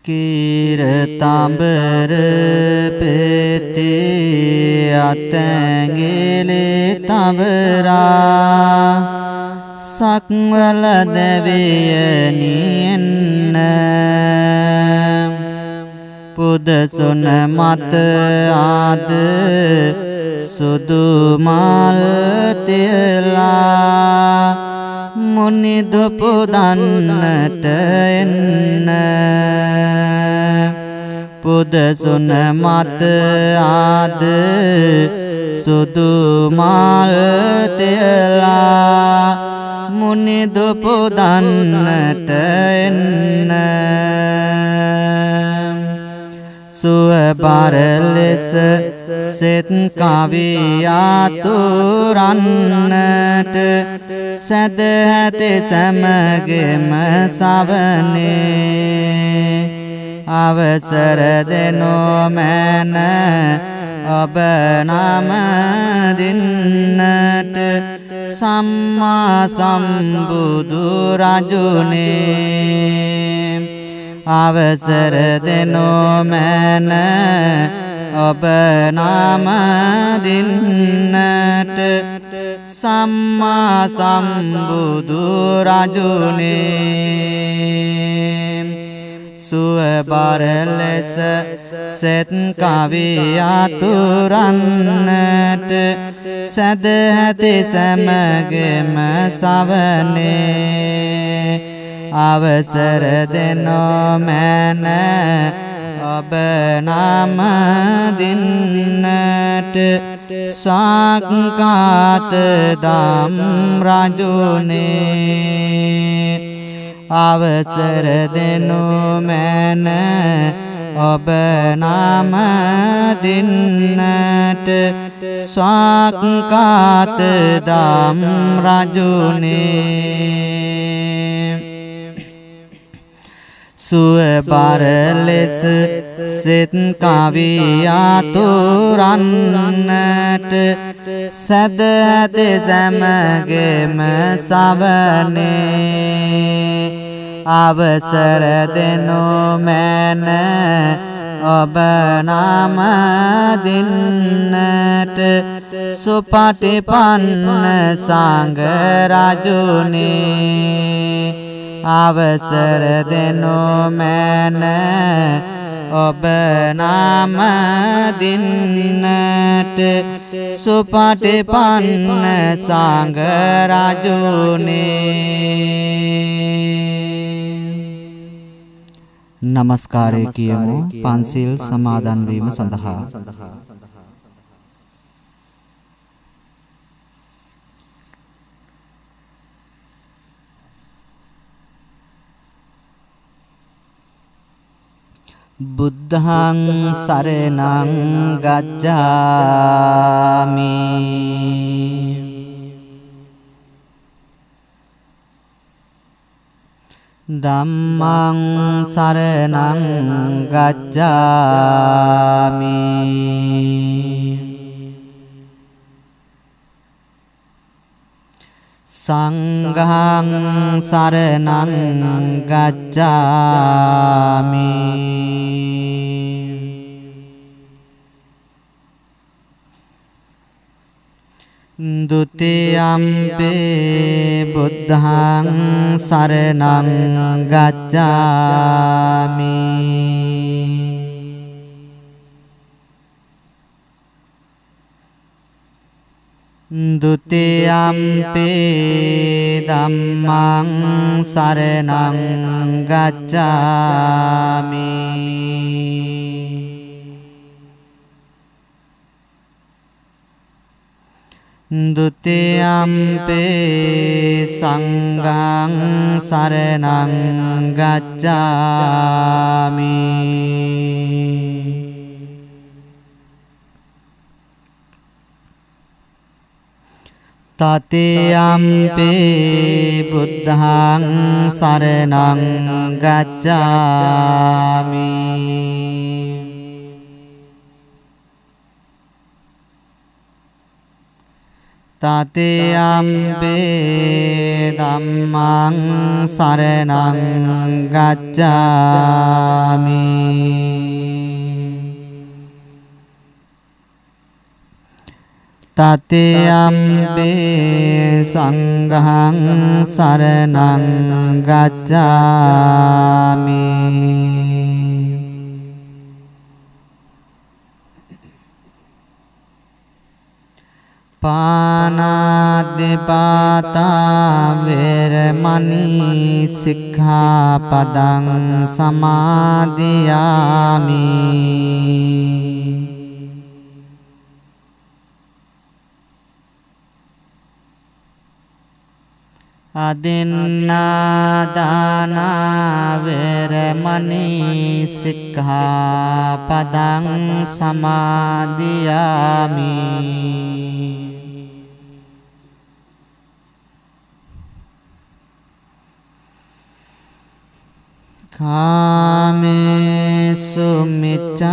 Kirtambar pete atengele tavara sakvala deviyaniyenna pudasun mata ad sudumal tila muni dupudannata enna pudasun mata ad sudumal tila muni dupudannata enna subar lesa set kaviyaturannat sadhate samagema savane avasara deno mana abanama dinnat samma sambudu rajune avasara deno mana abanama dinnat samma sambudu rajune subar lesa set kaviyaturannat sadhate samagema savane avasara deno mana abanama dinnat sakat dam rajune avasara deno mana abanama dinnat sakat dam rajune subar lesa set kaviyaturannat sadhate samagema savane avasara deno mana abanama dinnat supatipanna sangha rajune avasara deno mana abanama dinnat supatipanna sangha rajune නමස්කාරය කියමු පන්සිල් සමාදන් වීම සඳහා බුද්ධං සරණං ගච්ඡාමි ධම්මං සරණං ගච්ඡාමි සංඝං සරණං ගච්ඡාමි ဒုတိယံ පි බුද්ධං සරණං ගච්ඡාමි ဒုတိယံ පි ධම්මං සරණං ගච්ඡාමි ဒုတိယံ පි සංඝං සරණං ගච්ඡාමි ตติยัมปิบุตตังสรณังกัจจามิตติยัมปิธัมมังสรณังกัจจามิ තතියම්පේ සංඝං සරණං ගච්ඡාමි පානාතිපාතා වේරමණී සික්ඛාපදං සමාදියාමි අදින්නාදානා වේරමණී සික්ඛාපදං සමාදියාමි කාමේසු මිච්ඡාචාරා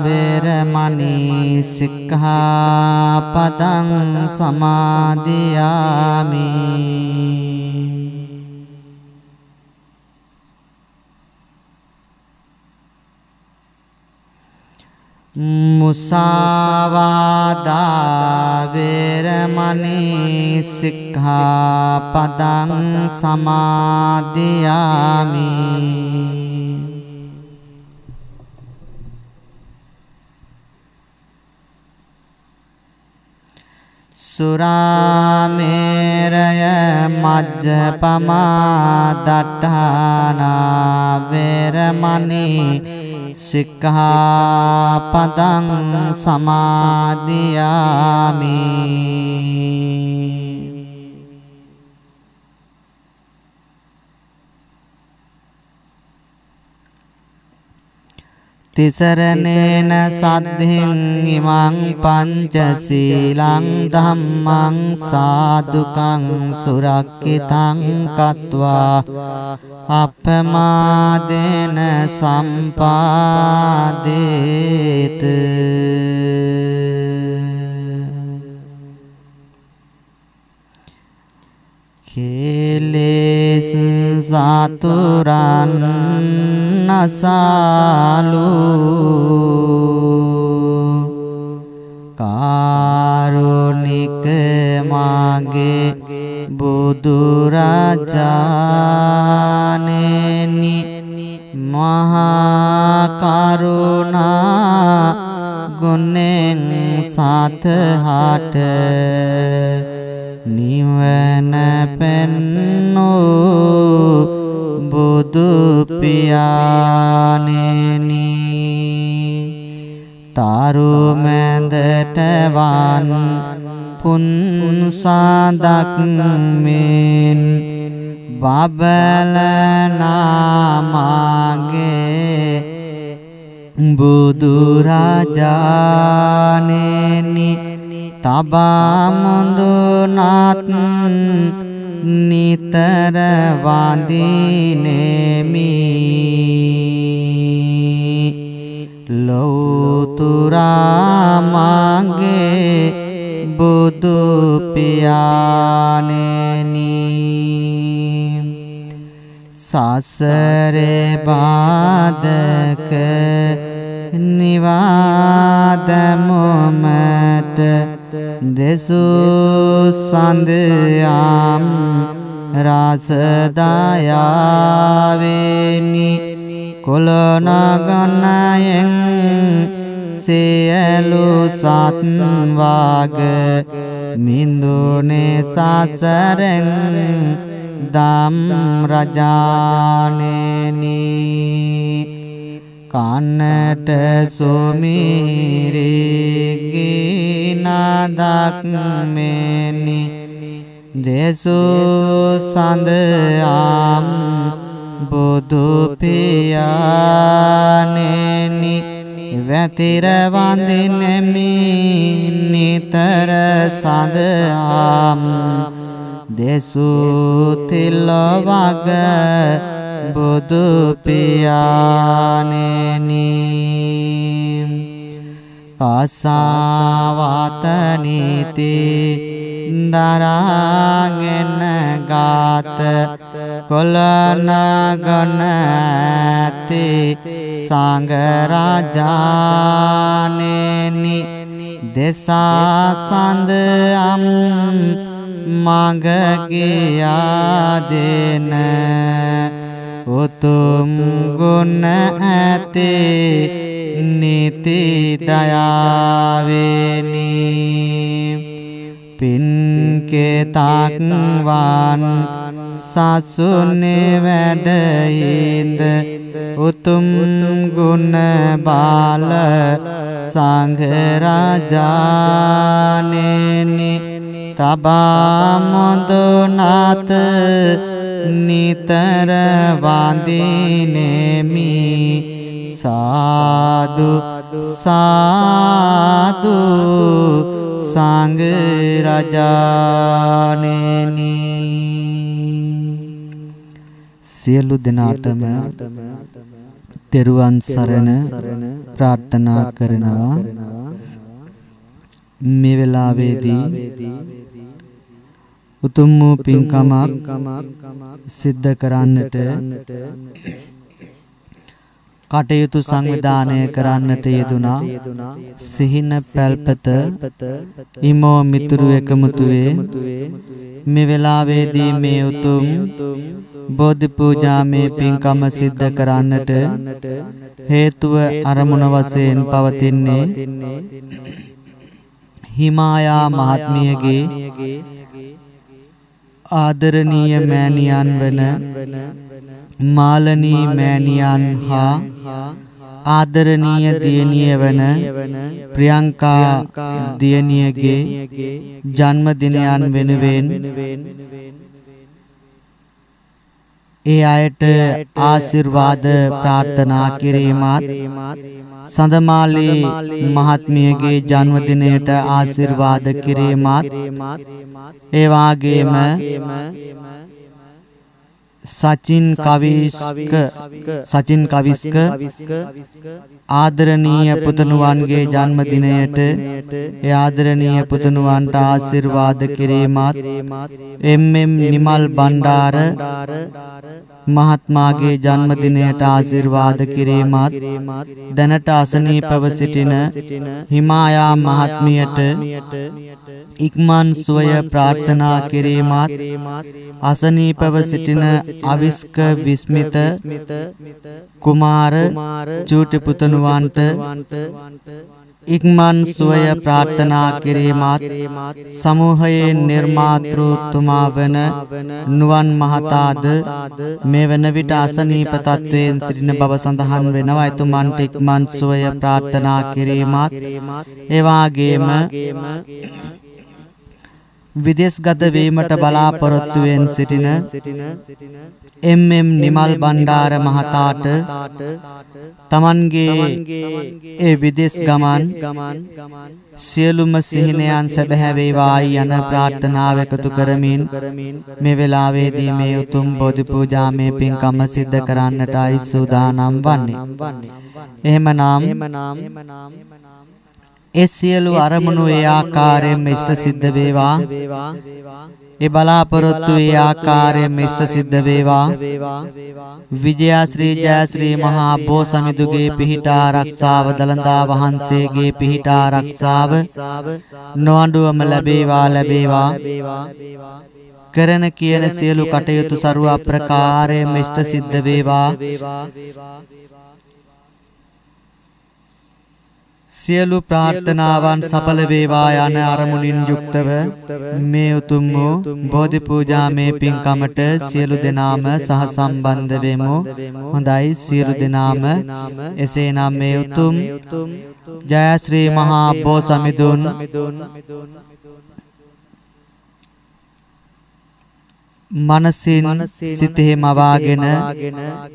වේරමණී සික්ඛාපදං සමාදියාමි මුසාවාදා වේරමණී සික්ඛාපදං සමාදියාමි සුරාමේරය මජ්ජපමා දට්ඨානා වේරමණී සික්ඛාපදං සමාදියාමි තිසරණේන සද්ධින් ඉමං පංචශීලං ධම්මං සාදුකං සුරක්ඛිතං කତ୍වා අප්පමාදේන සම්පාදේත කේලේස සාතුරන් නසාලු කාරුණික මාගේ බුදුරජාණෙනි මහා කරුණා ගුණෙන් සතහට නිවන පෙන්නෝ බුදු පියාණෙනි තරුමැදට වන් පුන්සාදක් මෙන් බබලනාමාගේ බුදුරජාණෙනි තබා මුදුනත් නිතර වඳිනෙමි ලෞතුරා මාගේ බුදු පියාණෙනි සසරේ බාධක නිවාදමුමට දෙසු සඳයම් රසදයාවෙනි කොළනගනයෙන් සියලු සත්වාග මින්දුනේ සසරෙන් දම් රජාණෙනි කන්නට සුමිරිගී නදක් මෙනි දෙසු සඳයම් බුදු පියාණෙනි වැතිර වඳිනෙමි නිතර සඳයම් දෙසු තිල්වග බුදු පියාණෙනි කසාවත නීති දරාගෙන ගාත කොළනගන ඇති සංඝ රාජාණෙනි දෙසා සඳම් මග ගියා දෙන උතුම් ගුණ ඇතේ නීති දයාවෙනි පින් කෙතක් වන් සසුනේ වැඩ ඉඳ උතුම් ගුණ බාල සංඝ රාජානෙනි තබා මොදුනාත නිතර වඳිනෙමි සාදු සාදු සංඝ රාජානෙනි සියලු දෙනාටම තෙරුවන් සරණ ප්‍රාර්ථනා කරනවා මේ වෙලාවේදී උතුම් වූ පින්කමක් සිද්ධ කරන්නට කටයුතු සංවිධානය කරන්නට යෙදුනා සිහින පැල්පත ඉමෝ මිතුරු එකමුතුවේ මේ වෙලාවේදී මේ උතුම් බෝධි පූජාමේ පින්කම සිද්ධ කරන්නට හේතුව අරමුණ වශයෙන් පවතින්නේ හිමායා මහත්මියගේ ආදරණීය මෑණියන් වන මාලනී මෑණියන් හා ආදරණීය දියණිය වන ප්‍රියංකා දියණියගේ ජන්මදිනයන් වෙනුවෙන් ඒ අයට ආශිර්වාද ප්‍රාර්ථනා කිරීමත් සඳමාලී මහත්මියගේ ජන්මදිනයට ආශිර්වාද කිරීමත් ඒ වාගේම සචින් කවිස්ක ආදරණීය පුතණුවන්ගේ ජන්මදිනයට ඒ ආදරණීය පුතණුවන්ට ආශිර්වාද කිරීමත් එම්.එම්. නිමල් බණ්ඩාර මහත්මාගේ ජන්මදිනයට ආශිර්වාද කිරීමත් දැනට අසනීපව සිටින හිමායා මහත්මියට ඉක්මන් සුවය ප්‍රාර්ථනා කිරීමත් අසනීපව සිටින අවිස්ක විස්මිත කුමාර චූටි පුතණුවන්ට ඉක්මන් සුවය ප්‍රාර්ථනා කිරීමත් සමූහයේ නිර්මාතෘතුමා වන නුවන් මහතාද මේ වන විට අසනීප තත්වයෙන් සිටින බව සඳහන් වෙනවා. එතුමන්ට ඉක්මන් සුවය ප්‍රාර්ථනා කිරීමත් ඒ වාගේම විදේශගත වීමට බලාපොරොත්තු වෙන සිටින එම්.එම්. නිමල් බණ්ඩාර මහතාට තමන්ගේ ඒ විදේශ ගමන් සියලුම සිහිනයන් සැබෑ වේවායි යන ප්‍රාර්ථනාව එකතු කරමින් මේ වෙලාවේදී මේ උතුම් බෝධි පූජාමේ පින්කම සිද්ධ කරන්නටයි සූදානම් වන්නේ. එහෙමනම් ඒ සියලු අරමුණු ඒ ආකාරයෙන් ඉෂ්ට සිද්ධ වේවා. ඒ බලාපොරොත්තු ඒ ආකාරයෙන් ඉෂ්ට සිද්ධ වේවා. විජයශ්‍රී ජයශ්‍රී මහා බෝසමිඳුගේ පිහිට ආරක්ෂාව දළදා වහන්සේගේ පිහිට ආරක්ෂාව නොඅඩුවම ලැබේවා. කරන කියන සියලු කටයුතු ਸਰව අප්‍රකාරයෙන් ඉෂ්ට සිද්ධ වේවා. සියලු ප්‍රාර්ථනාවන් සඵල වේවා යන අරමුණින් යුක්තව මේ උතුම් වූ බෝධි පූජාමේ පින්කමට සියලු දෙනාම සහසම්බන්ධ වෙමු. හොඳයි, සියලු දෙනාම එසේනම් මේ උතුම් ජයශ්‍රී මහා බෝසමිඳුන් මනසින් සිතෙහි මවාගෙන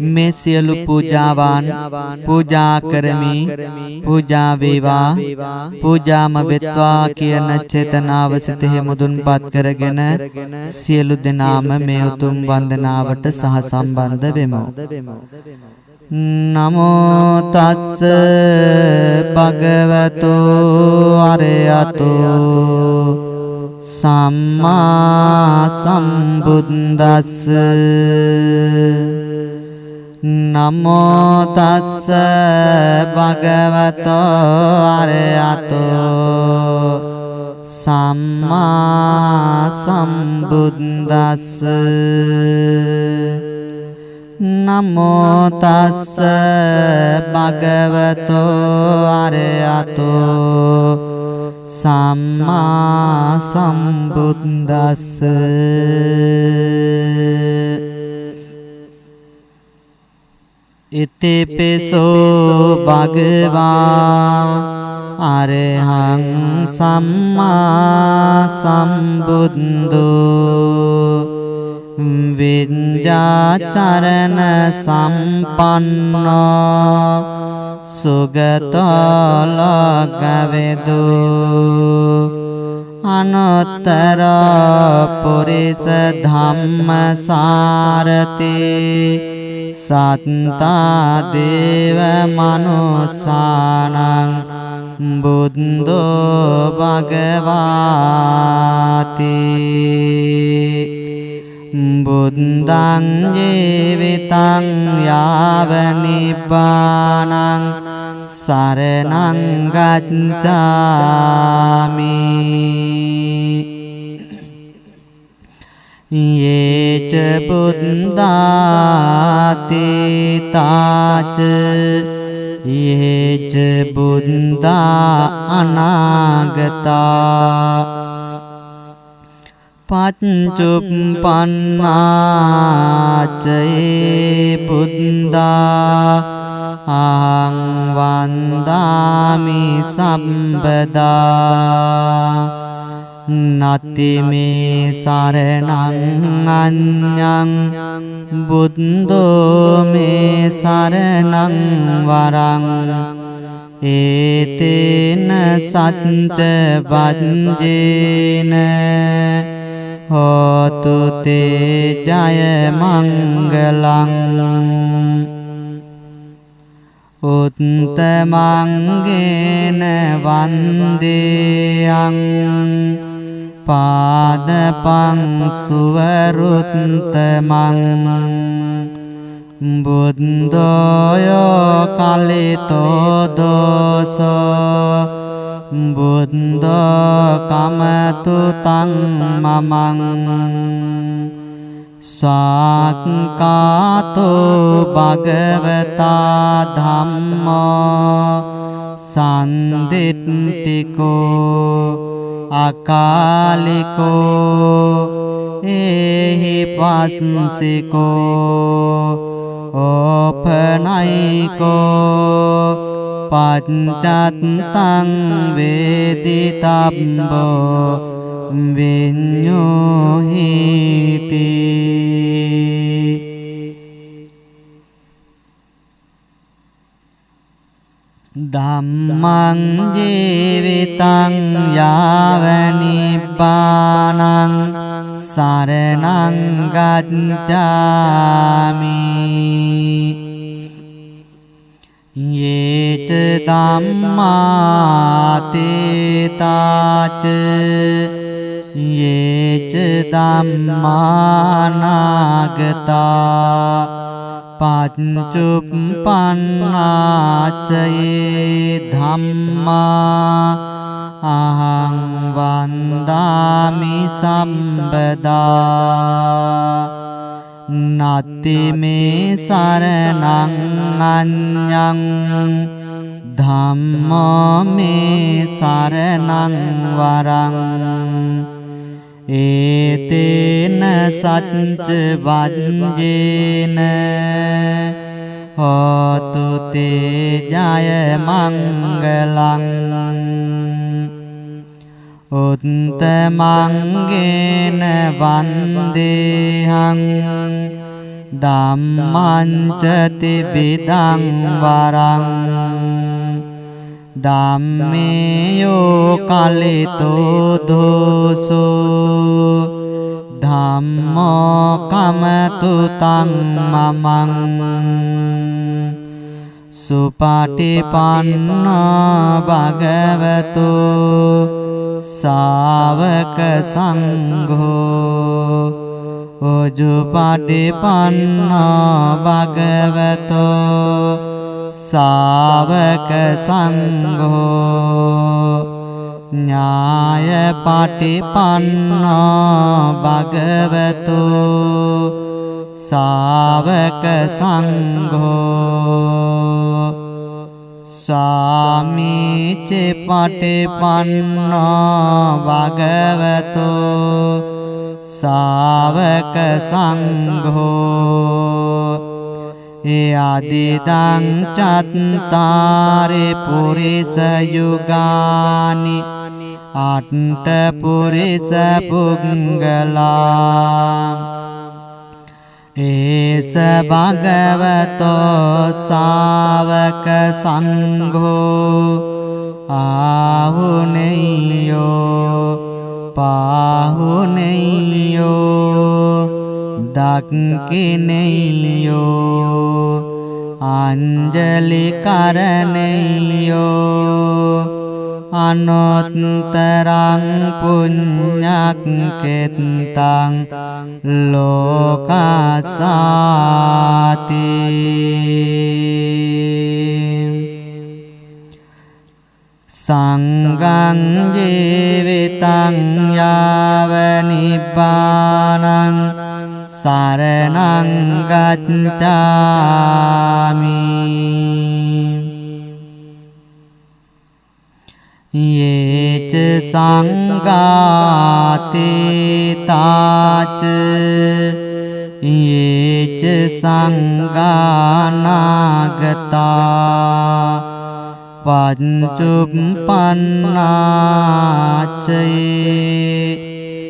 මේ සියලු පූජාවන් පූජා කරමි. පූජා වේවා, පූජාම වෙත්වා කියන චේතනාව සිතෙහි මුදුන්පත් කරගෙන සියලු දෙනාම මේ උතුම් වන්දනාවට සහසම්බන්ධ වෙමු. නමෝ තස්ස භගවතු අරහතෝ සම්මා සම්බුද්දස්ස නමෝ තස්ස භගවතෝ අරහතෝ සම්මා සම්බුද්දස්ස නමෝ තස්ස භගවතෝ අරහතෝ සම්මා සම්බුද්දස්ස ඉතිපිසෝ භගවා අරහං සම්මා සම්බුද්ධෝ විඤ්ඤාචරණ සම්පන්නෝ සුගතෝ ලෝකවිදු අනුත්තර පුරිස ධම්මසාරති සත්තා දේව මනුසානං බුද්ධෝ භගවාති බුද්ධං ජීවිතං යාව නිබ්බානං සරණං ගච්ඡාමි යේච බුද්ධාති තාච යේච බුද්ධා අනාගතා පච්චුප්පන්නාචේ බුද්ධා අහං වන්දාමි සම්බදා නති මේ සරණං අඤ්ඤං බුද්ධෝ මේ සරණං වරං ඒතේන සච්ච වජ්ජේන හෝතු තේ ජය මංගලං උත්තමංගේන වන්දේයං පාදපං සුවරුත්තමං බුද්ධෝ කලිතෝ දෝසෝ බුද්ධෝ කමතු තං මමං සාක්කාතෝ භගවතා ධම්මෝ සම්දිට්ඨිකෝ අකාලිකෝ එහි පස්සිකෝ ඕපනයිකෝ පච්චත්තං වේදිතබ්බෝ විඤ්ඤෝහිති ධම්මං ජීවිතං යාව නිබ්බානං සරණං ගච්ඡාමි යේච ධම්මාතේ තාච යේච ධම්මානාගතා පච්චුප්පන්නාචේ ධම්මා අහං වන්දාමි සම්බදා නති මේ සරණං අඤ්ඤං ධම්මෝ මේ සරණං වරං ඒතේන සච්ච වජ්ජේන හෝතු තේ ජය මංගලං උත්තමංගේන වන්දේහං ධම්මං චති විදං වරං ධම්මේයෝ කලිතෝ දෝසෝ ධම්මෝ කමතු තං මමං සුපටිපන්නෝ භගවතු ශාවක සංඝෝ උජුපටිපන්නෝ භගවතෝ ශාවක සංඝෝ ඥායපටිපන්නෝ භගවතෝ ශාවක සංඝෝ සාමීචි පටිපන්නෝ භගවතෝ ශාවක සංඝෝ යදිදං චත්තාරි පුරිස යුගානි අට්ඨ පුරිස පුංගලා ඒස භගවතෝ ශාවක සංඝෝ ආහුනේයෝ පාහුනේයෝ දක්ඛිනේයෝ අංජලි කරණේයෝ අනොත්තරං පුඤ්ඤක්ඛෙත්තං ලෝකසාති සංඝං ජීවිතං යාව නිබ්බානං සරණං ගච්ඡාමි යේච සංඝාති තාච යේච සංඝානාගතා පංචුප්පන්නාචේ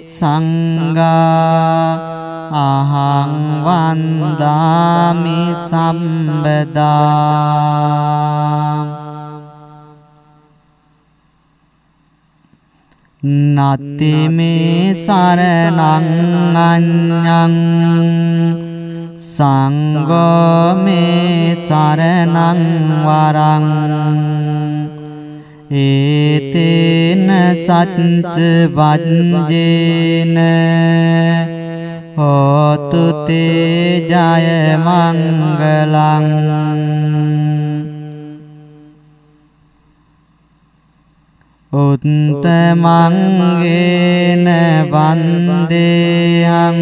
සංඝා අහං වන්දාමි සම්බදා නත්ති මේ සරණං අඤ්ඤං සංඝෝ මේ සරණං වරං ඒතේන සච්ච වජ්ජේන හෝතු තේ ජය මංගලං උත්තමංගේන වන්දේහං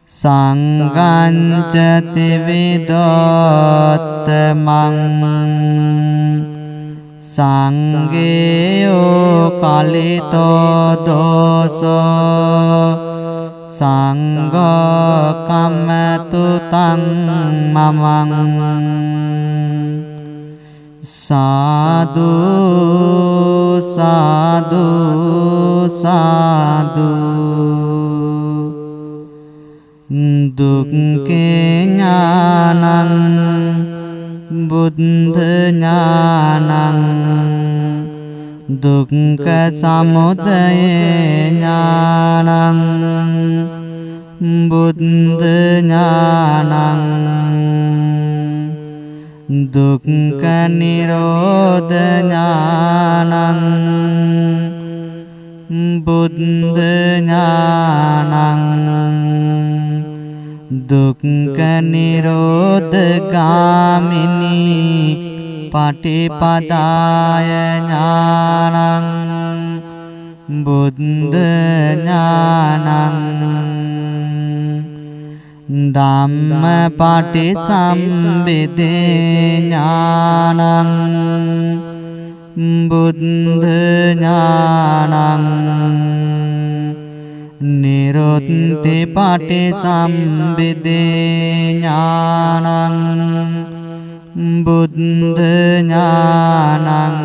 සංඝං ච ත්‍රිවිධෝත්තමං සංඝේයෝ කලිතෝ දෝසෝ සංඝෝ කම්මතු තං මමං සාදු සාදු සාදු දුක්ඛේ ඥානං බුද්ධ ඥානං දුක්ඛ සමුදය ඥානං බුද්ධ ඥානං දුක්ඛ නිරෝධ ඥානං බුද්ධ ඥානං දුක්ඛ නිරෝධ ගාමිනී පටිපදාය ඥානං බුද්ධ ඥානං ධම්මපටිසම්භිදේ ඥානං බුද්ධ ඥානං නිරොත්ති පටිසම්භිදේ ඥානං බුද්ධ ඥානං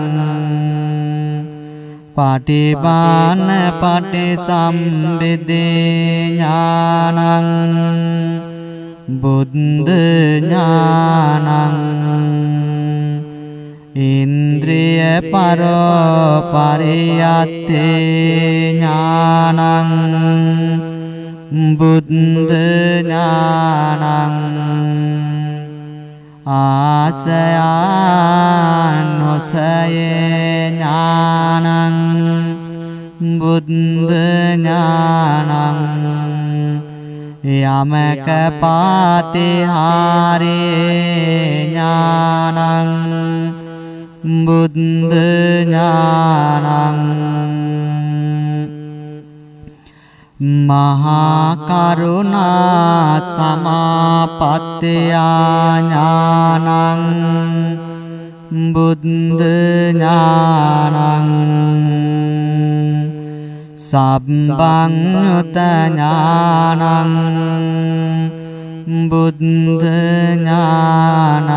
පටිපාන පටිසම්භිදේ ඥානං බුද්ධ ඥානං ඉන්ද්‍රිය පරෝපරියත්තේ ඥානං බුද්ධ ඥානං ආසයානුසයේ ඥානං බුද්ධ ඥානං යමක පාතිහාරේ ඥානං බුද්ධ ඥානං මහා කරුණා සමාපත්තියා ඥානං බුද්ධ ඥානං සබ්බඤ්ඤුත ඥානං බුද්ධ ඥානං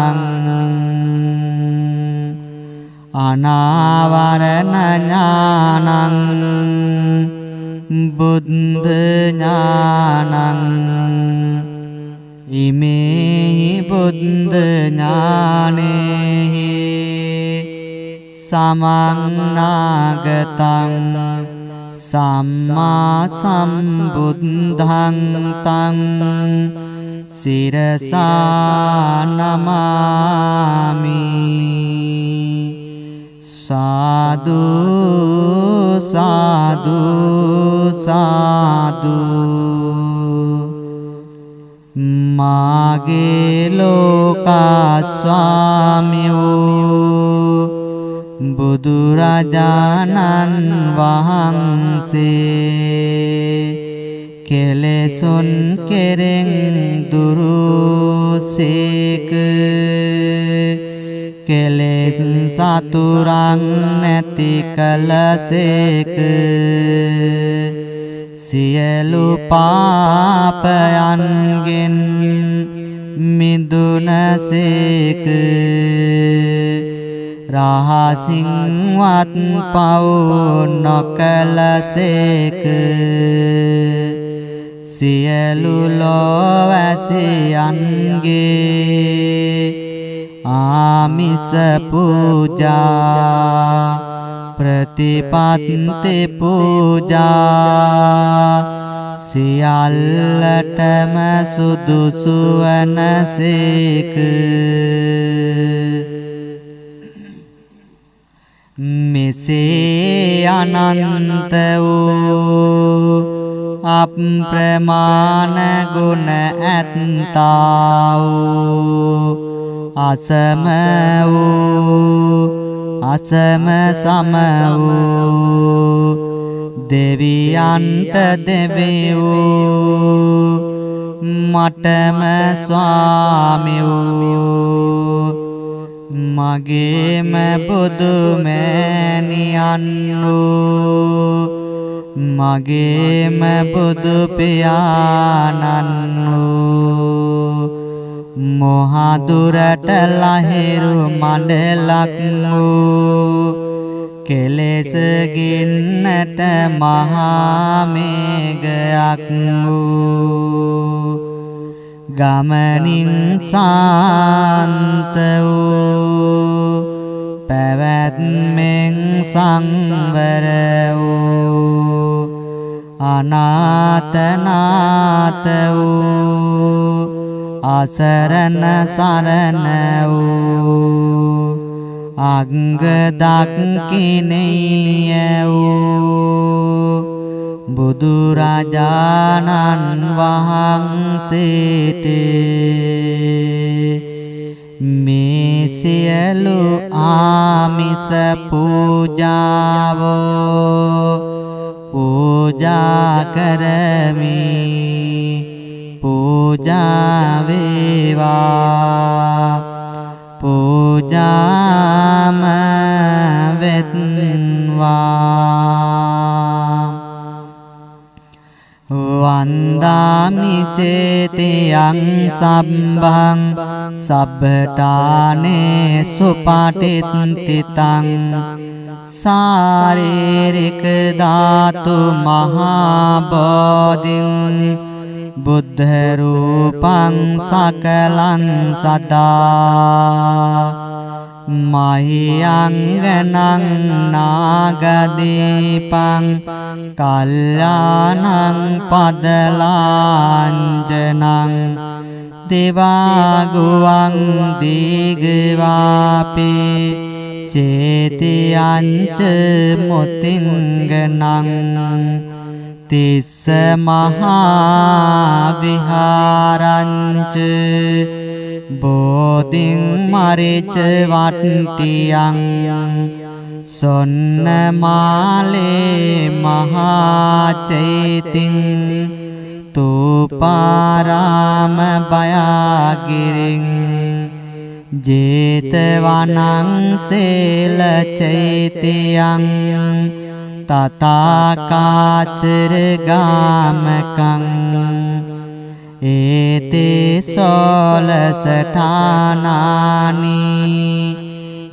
අනාවරණ ඥානං බුද්ධ ඥානං ඉමේහි බුද්ධ ඥානේහි සමන්නාගතං සම්මා සම්බුද්ධං තං සිරසා නමාමි සාදු සාදු සාදු මාගේ ලෝකා ස්වාමියෝ බුදුරජාණන් වහන්සේ කෙලෙසුන් කෙරෙන් දුරුසේක කෙලෙස් සතුරන් නැති කලසේක සියලු පාපයන්ගෙන් මිදුනසේක රහසින්වත් පව් නොකලසේක සියලු ලෝවැසියන්ගේ ආමිස පූජා ප්‍රතිපත්ති පූජා සියල්ලටම සුදුසු වනසේක මෙසේ අනන්ත වූ අප්‍රමාණ ගුණ ඇත්තා වූ අසම වූ අසම සම වූ දෙවියන්ට දෙවියෝ මටම ස්වාමි වූ මගේම බුදු මෑණියන් වූ මගේම බුදු පියාණන් වූ මොහදුරට ලහිරු මඩලක් වූ කෙලෙස ගින්නට මහා මේඝයක් වූ ගමනින් සාන්ත වූ පැවැත්මෙන් සංවර වූ අනාථනාත වූ අසරණ සරණ වූ අංග දක්ඛිනේය වූ බුදුරජාණන් වහන්සේට මේ සියලු ආමිස පූජාව පූජා කරමි පූජා වේවා පූජාම වෙත්වා වන්දාමි චේතියං සම්භං සබ්බඨානේ සුපටිත්තිතං සාරීරික ධාතු මහා බෝධින් බුද්ධ රූපං සකලං සදා මහියංගනං නාගදීපං කල්යාණං පදලාංජනං දිවාගුවන් දීගවාපි චේතියංච මුතිංගනං තිස්ස මහා විහාරංච බෝධින් මරිච වට්ටියං සොන්නමාලේ මහා චෛතින් තූපාරාම බයාගිරින් ජේතවනං සේල චෛතියං තථාකාචර ගාමකං ඒතේ සෝලසඨානානි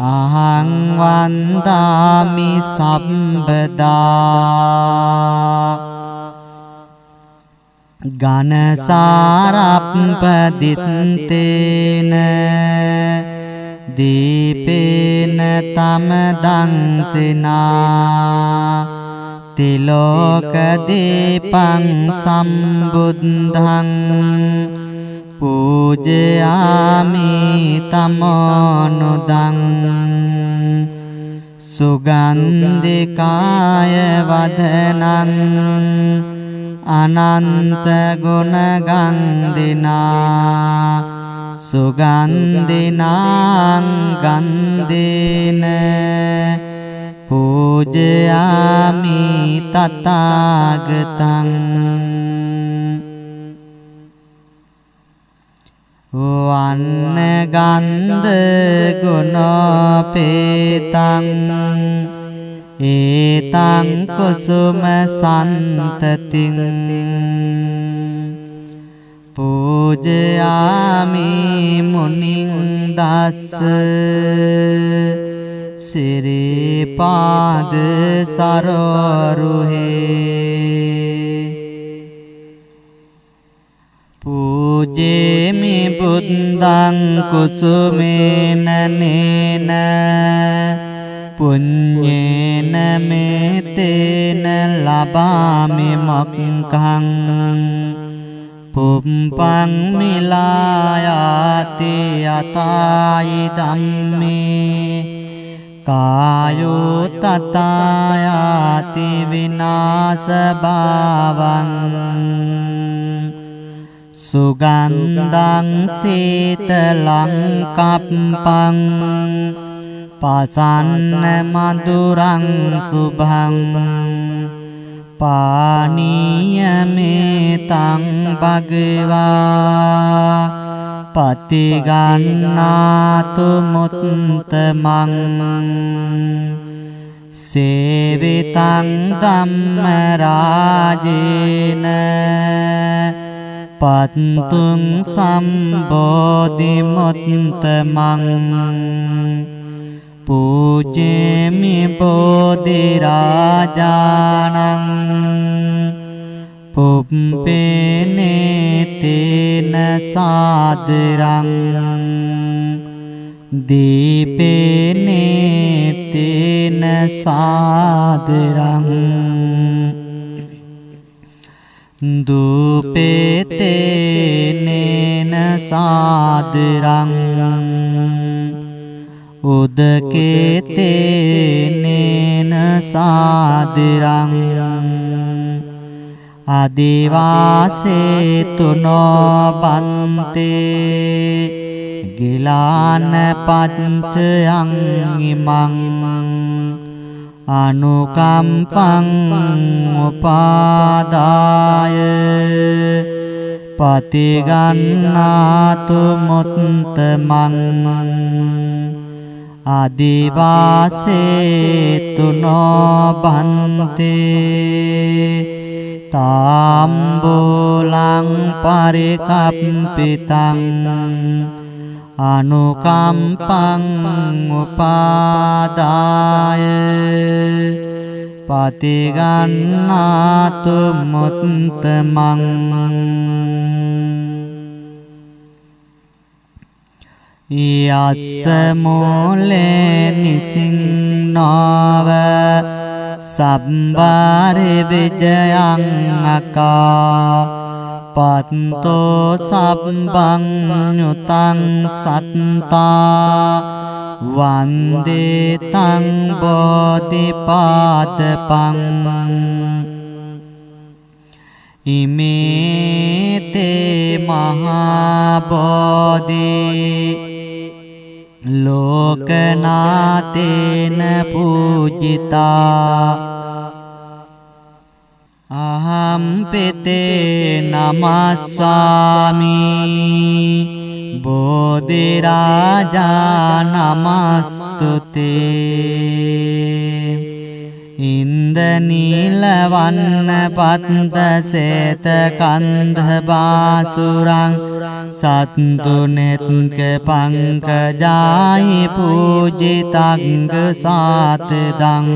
අහං වන්දාමි සම්බදා ගනසාරප්පදිත්තේන දීපේන තමදංසිනා තිලෝක දීපං සම්බුද්ධං පූජයාමි තමෝනුදං සුගන්ධිකාය වදනං අනන්ත ගුණ ගන්ධිනා සුගන්ධිනං ගන්ධේන පූජයාමි තථාගතං වන්න ගන්ධ ගුණෝපේතං ඒතං කුසුම සන්තතින් පූජයාමි මුනිං දස්ස සිරිපාද සරෝරුහේ පූජේමි බුද්ධං කුසුමේන නේන පුඤ්ඤේන මේතේන ලබාමි මොක්ඛං පුම්පං මිලායාති යතායි ධම්මේ කායෝ තතායාති විනාශ භාවං සුගන්ධං සීතලං කප්පං පසන්න මధుරං සුභං පානීයමේතං භගවා පතිගන්නාතු මුත්තමං සේවිතං ධම්ම රාජේන පත්තුං සම්බෝධි මුත්තමං පූජේමි බෝධි රාජානං පුප්පේනේ තේන සාදරං දීපේනේ තේන සාදරං දූපේතේනේන සාදරං උදකේතේනේන සාදරං ආදිවාසේ තුනෝ බන්තේ ගිලාන පංචයං ඉමං අනුකම්පං උපාදාය පතිගන්නාතු මුත්තමං ආදිවාසේ තුනෝ බන්තේ තාම්බූලං පරිකප්පිතං අනුකම්පං උපාදාය පතිගන්නාතු මුත්තමං යස්ස මූලේ නිසින්නව සම්බාරේ විජයං අකා පත්තෝ සබ්බං ඤුතං සත්තා වන්දේ තං බෝධිපාදපං ඉමේතේ මහා බෝධි ලෝකනාතේන පූජිතා අහම්පිතේ නමස්සාමි බෝධිරාජා නමස්තුතේ ඉන්දනීලවන්න පත්තසේත කන්ධ බාසුරං සත්තුනෙත්ක පංකජායි පූජිතංග සාතදං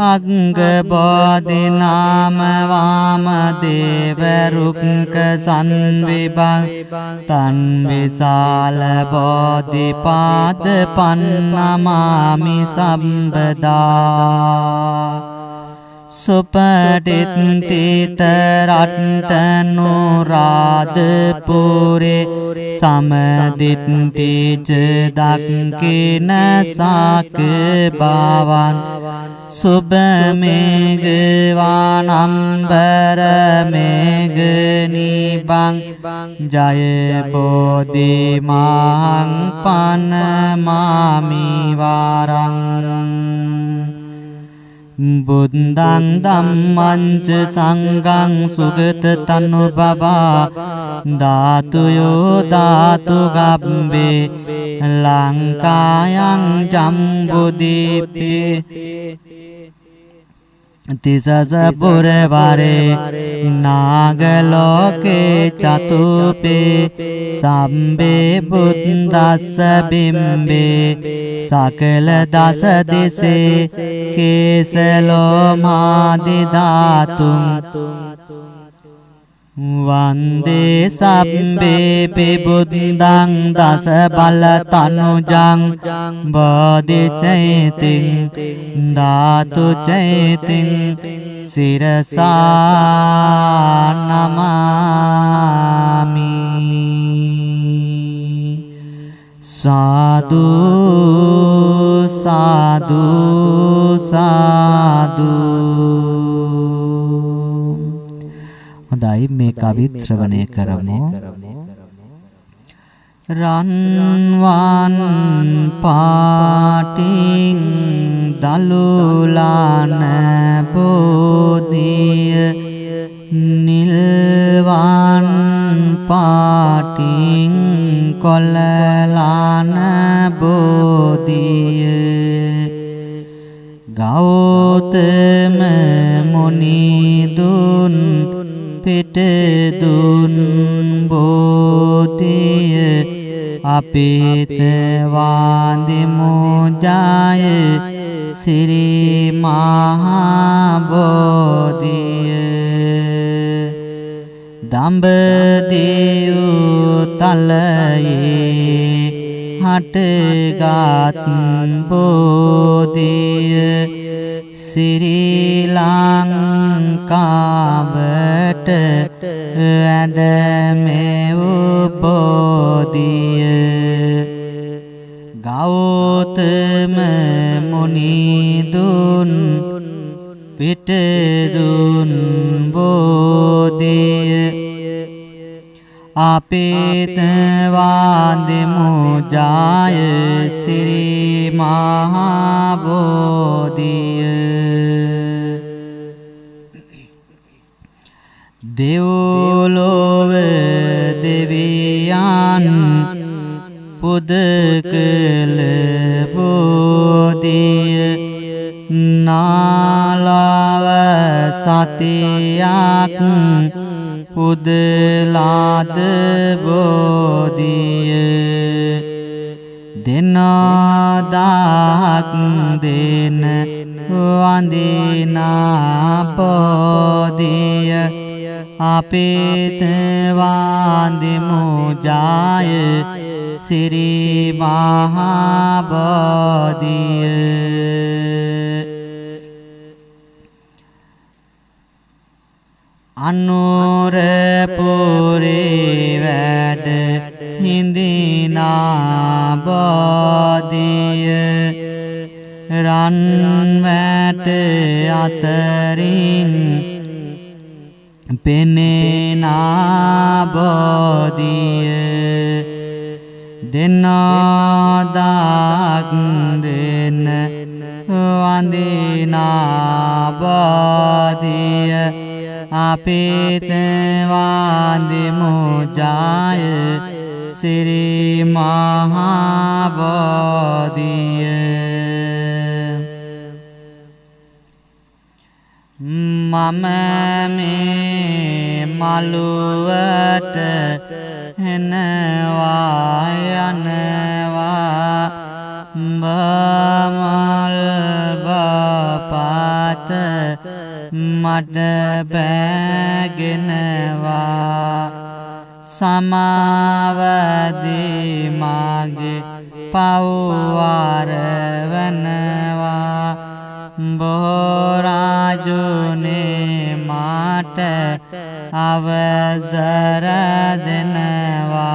අංග බෝධිනාම වාම දේව රුක්ක සංවිභං තන් විසාල බෝධිපාද පන්නමාමි සම්බදා සුපටිත්තිත රට්ටනුරාධපුරේ සමදිත්තිච දක්කින සාක බාවන් සුබමේගවානම්බර මේගනිබං ජය බෝධි මහං පනමාමි වරං බුද්ධං ධම්මං ච සංඝං සුගත තනුභවා ධාතුයෝ ධාතු ගබ්බේ ලංකායං ජම්බුදීපේ තිසස පුරවරේ නාගලෝකේ චතුපේ සම්බේ බුද්දස්ස බිම්බේ සකල දස දිසේ කේසලෝමාදි ධාතුං වන්දේ සබ්බේ පිබුද්දං දස බල තනුජං බෝධි චෛතින් ධාතු චෛතින් සිරසා නමාමි සාදු සාදු සාදු. හොඳයි මේ කවිත් ශ්‍රවණය කරමු. රන්වන් පාටින් දලුලාන බෝධිය නිල්වන් පාටින් කොළලාන බෝධිය ගෞතම මුනිදුන් පිටදුන් බෝධිය අපිත වාදිමු ජය සිරි මහා බෝධිය දඹදිව් තලයේ හටගත් බෝධිය ශ්‍රී ලංකාවට වැඩමෙව් බෝධිය ගෞතම මුනිදුන් පිටදුන් බෝධිය අපිත වාදිමු ජය සිරි මහා බෝධිය දෙව්ලොව දෙවියන් පුදකල බෝධිය නාලව සතියක් පුදලාද බෝධිය දෙනදාක් දෙන වන්දිනා බෝධිය අපිත වාදිමු ජය සිරි මහා බෝධිය අනුරපුරේ වැඩ හිඳින බෝධිය රන් වැට අතරින් පෙනෙන බෝධිය දෙනදාක් දෙන වන්දින බෝධිය අපිට වන්දිමු ජය සිරි මහා බෝධිය මම මේ මලුවට එනවා යනවා බමල් බපත මට බැගෙනවා සමාවදී මාගේ පව්වාර වනවා බොරාජුනේ මාට අවසර දෙනවා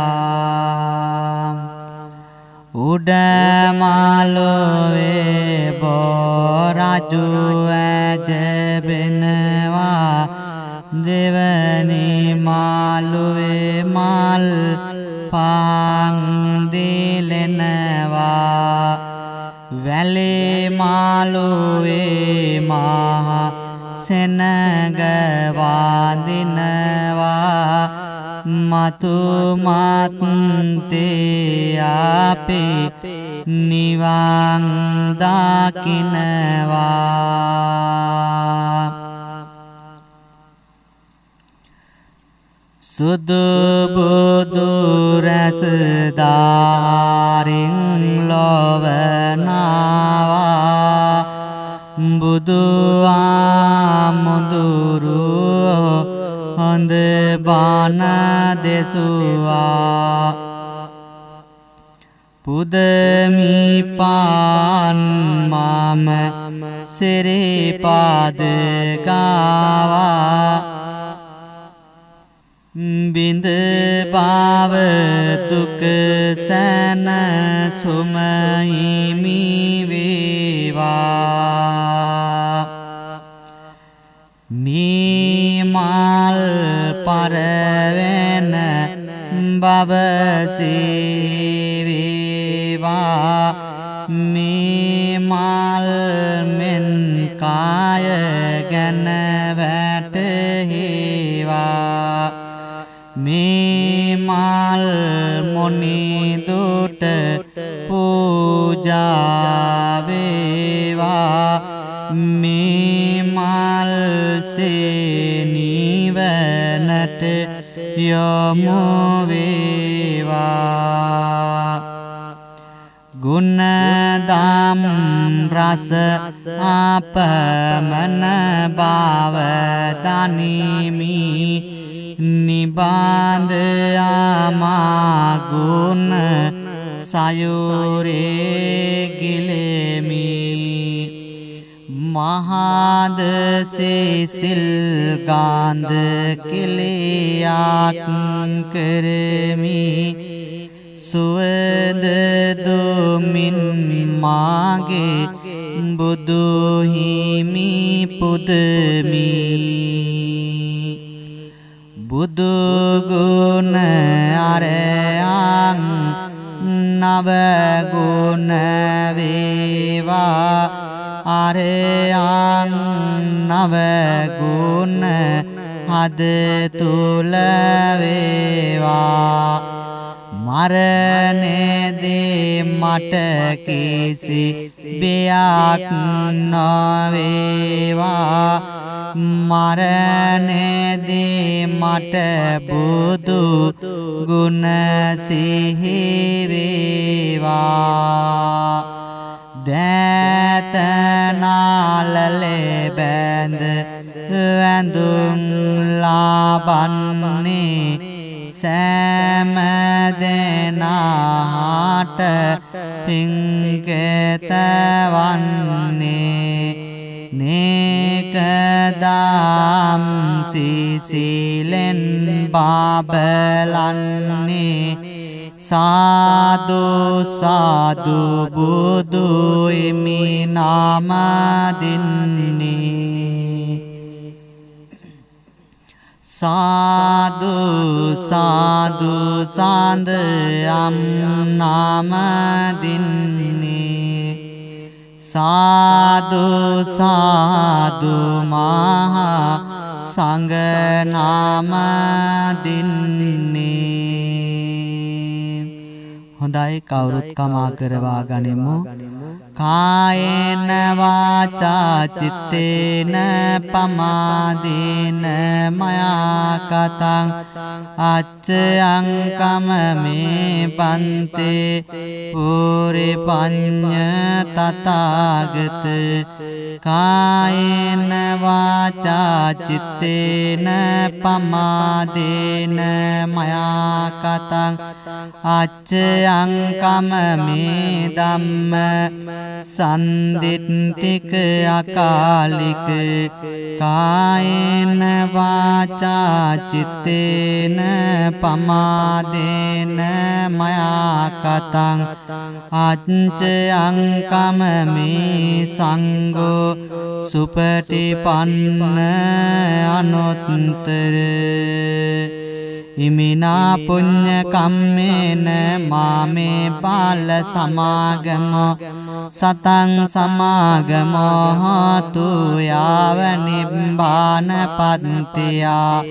උඩමලුවේ බොරාජු ඇජබෙනවා දෙවනි මාළුවේ මල් පාන් දිලෙනවා වැලේ මාළුවේ මහ සෙනග වඳිනවා මතු මත්තේ අපේ නිවන් දකින්නවා සුදු බුදු රැස් දාරින් ලොවනවා බුදු ආමුදුරු හොඳ බණ දෙසුවා පුදමි පාන් මම සිරිපද ගාවා බින්ද පාව දුක සැන සුමහිමි වේවා මේ මල් පරවෙන බවසේවේවා මේ මල් මෙන් කාය ගැන වැටහෙවා මේ මල් මොනිදුට පූජා වේවා මේ මල් සේනිවනට යොමු වේවා ගුණදම් රස අපමණ බව දනිමි නිබාඳ ආමාගුණ සයුරේ ගිලෙමි මහාද සිසිල් ගාන්ධ කිලියක් කරමි සුවඳ දුමින් මාගේ බුදු හිමි පුදමි බුදු ගුණ අරයන් නව ගුණ වේවා අරයන් නව ගුණ හද තුල වේවා මරණයේදී මට කිසි බයක් නොවේවා මරණයේදී මට බුදු ගුණ සිහි වේවා දෑත නාලලේ බැඳ වැඳුම් ලාබන්නේ සෑම දෙනාට පිංකෙත වන්නේ නේකදාම් සිසිලෙන් බබලන්නේ साधु साधु बुदु इमि नाम दिन्ने साधु साधु सांदयं नाम दिन्ने साधु साधु महा संग नाम दिन्ने හොඳයි කවුරුත් කමා කරවා ගනිමු කායේන වාචා චිත්තේන පමාදේන මයා කතං අච්චයං කමමේ පන්තේ පුරි පඤ්ඤ තථාගත කායේන වාචා චිත්තේන පමාදේන මයා කතං අච්චයං කමමේ ධම්ම සන්දිට්ඨික අකාලික කායේන වාචා චිත්තේන පමාදේන මයා කතං අච්චයං කමමේ සංඝෝ සුපටිපන්න අනුත්තර ඉමිනා පුඤ්ඤ කම්මේන මාමේ බාල සමාගමෝ සතං සමාගමෝ හෝතු යාව නිබ්බාන පත්තියා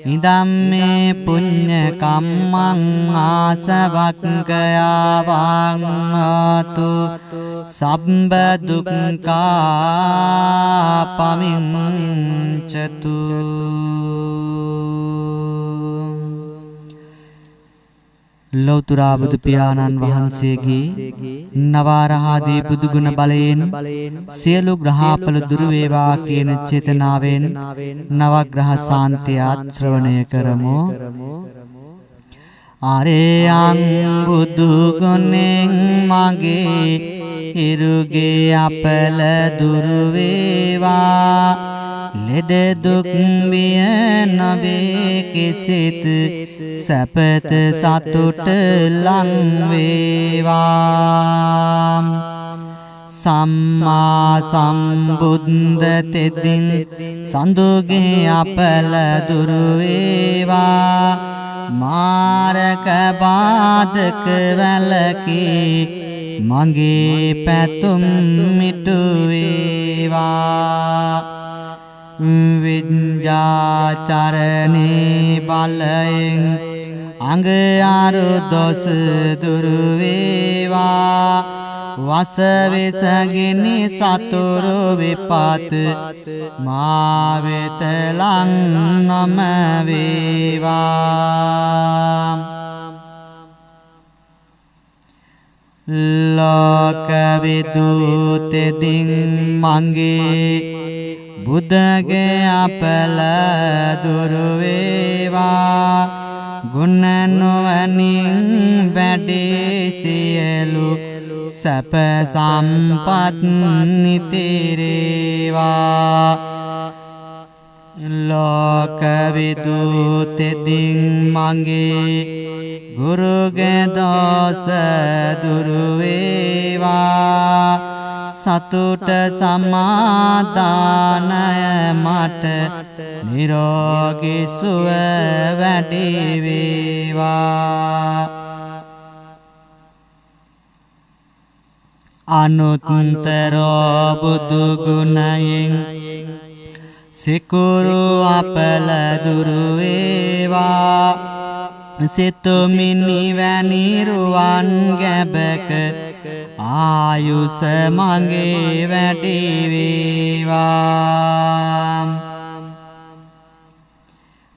ඉදම්මේ පුඤ්ඤ කම්මං ආසවක්ඛයා වං හෝතු සබ්බ දුක්ඛා පමිච්ඡතු ලෞතුරා බුදු පියාණන් වහන්සේගේ නවරහදී බුදු ගුණ බලයෙන් සියලු ග්‍රහපල දුරු වේවා කියන චේතනාවෙන් නවග්‍රහ සාන්තියත් ශ්‍රවණය කරමු. ආරේයං බුදු ගුණෙන් මගේ ඉරුගේ අපල දුරු වේවා ලෙඩ දුක් බිය නොවේ කිසිත් සැපත සතුට ලං වේවා සම්මා සම්බුද්ධ තෙදින් සඳුගේ අපල දුරු වේවා මාරක බාධක වැළකී මගේ පැතුම් මිටු වේවා විඤ්ඤාචරණේ බලයෙන් අංග ආරු දොස් දුරු වේවා වසවිසගිනි සතුරු විපත් මා වෙත ලං නොම වේවා ලෝක විදුතෙදින් මගේ බුදගේ අපල දුරු වේවා ගුණ නොවනින් වැඩි සියලු සැප සම්පත් නිතිරේවා ලෝක විදුතෙදින් මගේ ගුරුගේ දෝස දුරු වේවා සතුට සමාදානය මට නිරෝගී සුව වැඩි වේවා අනුත්තරෝ බුදු ගුණයෙන් සිකුරු අපල දුරු වේවා සිතුමිනි වැනි රුවන් ගැබක ආයුෂ මගේ වැඩි වේවා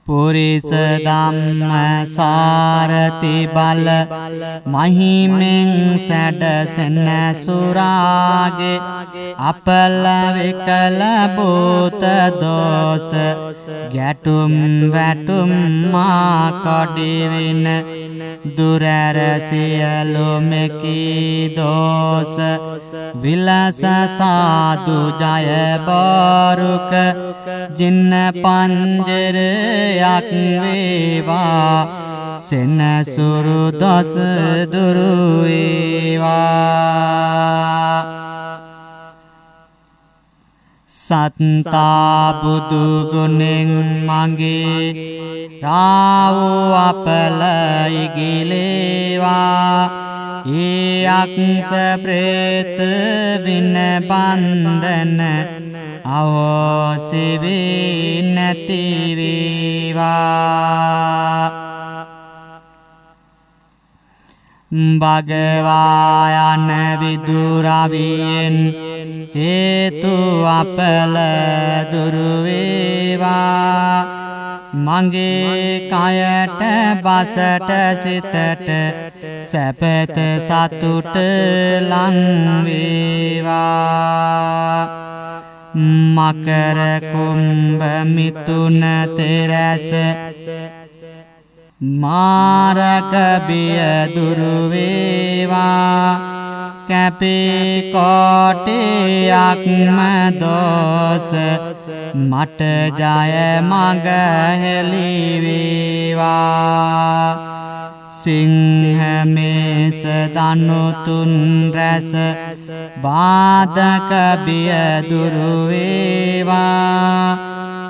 පුරිස ධම්ම සාරති බල මහිමෙන් සැඩසෙන සුරාගේ අපල විකල භූත දෝස ගැටුම් වැටුම් මා කොඩි වින දුරර සියලු මෙකී දෝස විලස සාදු ජය බාරුක ජින්න පංජරයක් වේවා සෙනසුරු දොස් දුරු වේවා සත්තා බුදු ගුණෙන් මගේ රාවෝ අපල ඉගිලේවා ඒ අක්ෂ ප්‍රේත වින බන්ධන අවෝසි වී නැති වේවා භගවා යන විදුරවියෙන් හේතු අපල දුරු වේවා මගේ කයට බසට සිතට සැපත සතුට ලං වේවා මකර කුම්භ මිථුන තෙරස මාරක බිය දුරු වේවා කැපී කොටියක්ම දෝස මට ජය මඟ හෙළි වේවා සිංහ මේස දනු තුන් රැස බාධක බිය දුරු වේවා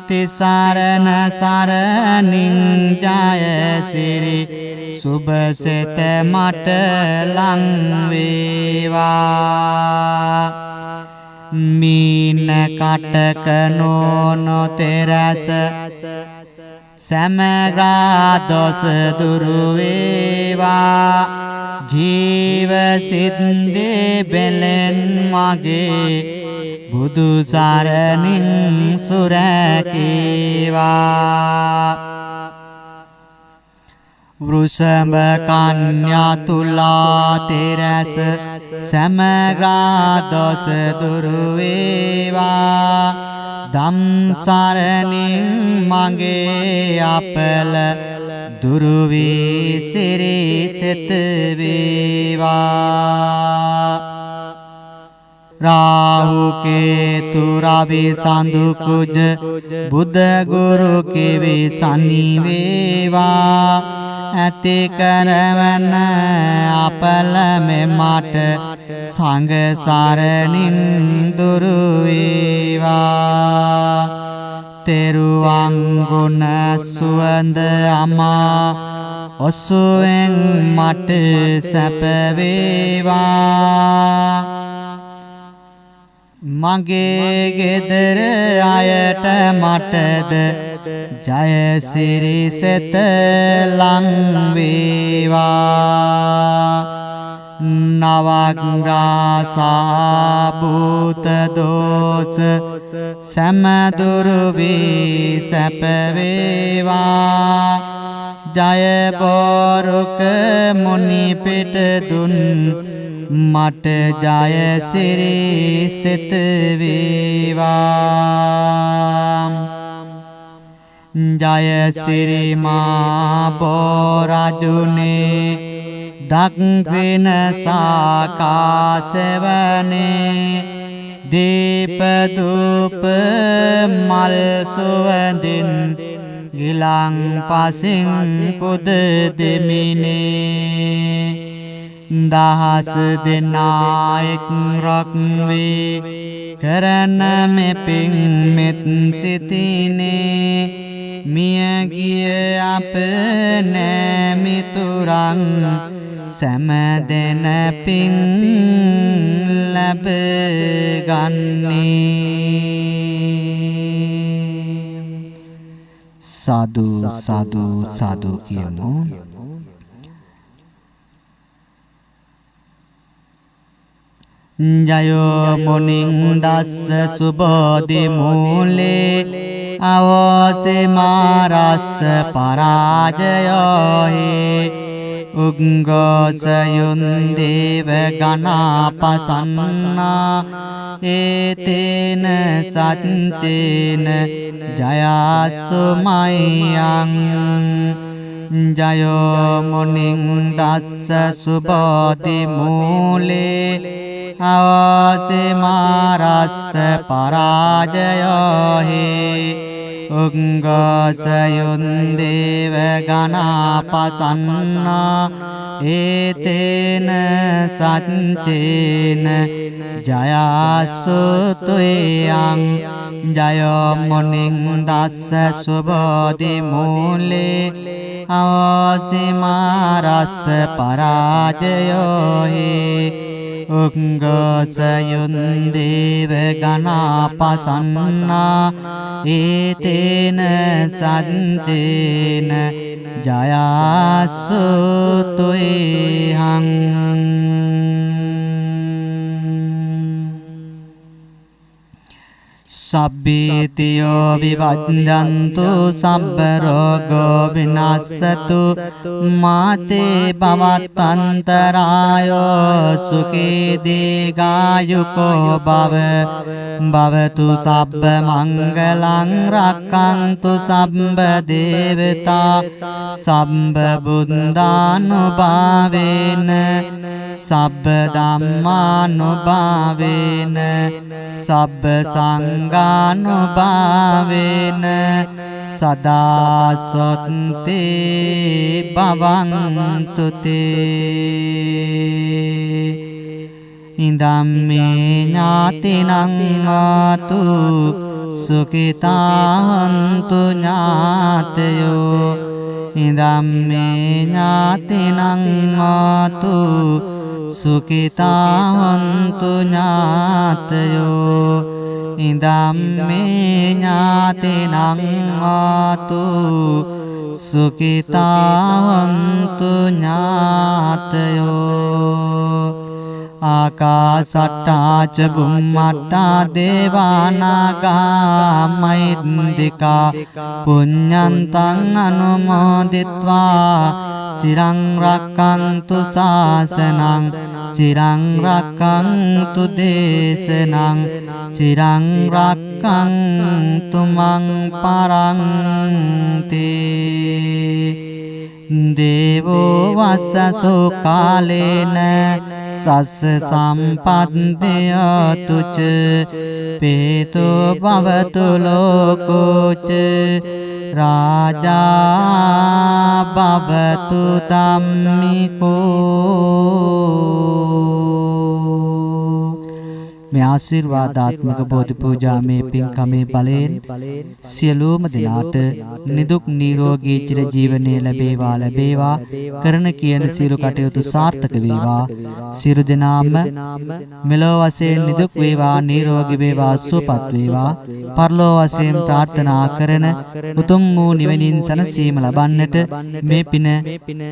තිසරණ සරණින් ජයසිරි සුභසෙත මට ලං වේවා මීන කටක නෝනො තෙරස සමග්‍රා දොස් දුරු වේවා ජීව සිද්දේ බෙලෙන් මගේ බුදු සරණින් සුරකේවා වෘෂභ කන්‍යා තුලා තෙරස සමග්‍රා දොස් දුරු වේවා ධම් සරණින් මගේ අපල දුරු වී සිරිසෙත වේවා राहु केतु रवि संधु कुज बुध गुरु किवि शनि वेवा अति करवन अपल में मट संग सारणिन दुरु वेवा तेरुवांगुण सुवंद अमा ඔසුවෙන් මට සැප වේවා මගේ ගෙදර අයට මටද ජයසිරි සෙත ලං වේවා නවග්‍රාසා භූත දෝස සමදුරු වී සැප වේවා ජය බෝරුක මුනි පිට දුන් මට ජය සිරි සිත වේවා ජය සිරි මා බෝරජුනේ දක්ෂින සාකාසවනේ දීප දූප මල් සුවඳින් ගිලං පසින් පුද දෙමිනේ දහස් දෙනායෙක් රොක් වේ කරන මෙපින් මෙත් සිතිනේ මිය ගිය අප නෑමිතුරන් සෑම දෙන පින් ලැබ ගන්නේ සාදු සාදු සාදු කියමු ජයෝ මුනිං දස්ස සුබෝධි මූලේ අවෝසි මාරස්ස පරාජයෝ හි උග්ගෝසයුන් දේව ගණාපසන්නා ඒතේන සත්තේන ජයසුමයං ජයෝ මුනිං දස්ස සුබෝධි මූලේ අවෝසි මාරස්ස පරාජයෝ හි උංගසයුන් දේව ගණාපසන්නා ඒතේන සච්චේන ජයසුතුයං ජයමුනින් දස්ස සුබෝධි මූලේ අවසිමාරස්ස පරාජයෝහි උංගසයුන් දේව ගණාපසන්නා ඒතේන සච්චේන ජයසුතුයං සබ්බීතියෝ විවජ්ජන්තු සබ්බ රෝගෝ විනාශතු මාතේ භවත්තන්තරායෝ සුඛී දීඝායුකෝ භව භවතු සබ්බ මංගලං රක්ඛන්තු සබ්බ දේවතා සබ්බ බුද්ධානුභාවේන සබ්බ ධම්මානුභාවේන සබ්බ සංඝානුභාවේන සදා සොත්තේ භවන්තු තේ ඉදම්මේ ඥාතිනං ආතු සුඛිතාන්තු ඥාතයෝ ඉදම්මේ ඥාතිනං ආතු සුඛිතාන්තු ඥාතයෝ ඉදම්මේ ඥාතිනං ආතු සුඛිතාන්තු ඥාතයෝ ආකාසට්ටා ච බුම්මට්ටා දේවානාගා මහින්దికා පුඤ්ඤන්තං අනුමෝදිත්වා චිරං රක්ඛන්තු ශාසනං චිරං රක්ඛන්තු දේශනං චිරං රක්ඛන්තු මං පරන්ති දේවෝ වස්සසෝ කාලේන සස්ස සම්පද්දයතු ච පේතෝ භවතු ලෝකෝ ච රාජා භවතු ධම්මිකෝ මේ ආශිර්වාදාත්මක බෝධි පූජා මේ පින්කමේ බලයෙන් සියලුම දෙනාට නිදුක් නිරෝගී චිර ජීවනයේ ලැබේවා කරන කියන සියලු කටයුතු සාර්ථක වේවා සියලු දෙනාම මෙලොව වශයෙන් නිදුක් වේවා නිරෝගී වේවා සුවපත් වේවා පරලොව වශයෙන් ප්‍රාර්ථනා කරන උතුම් වූ නිවනින් සැනසීම ලබන්නට මේ පින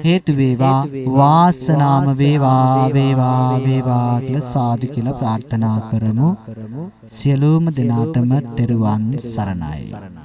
හේතු වේවා වාසනාම වේවා කියලා සාදු කියලා ප්‍රාර්ථනා කරමු සියලුම දෙනාටම තෙරුවන් සරණයි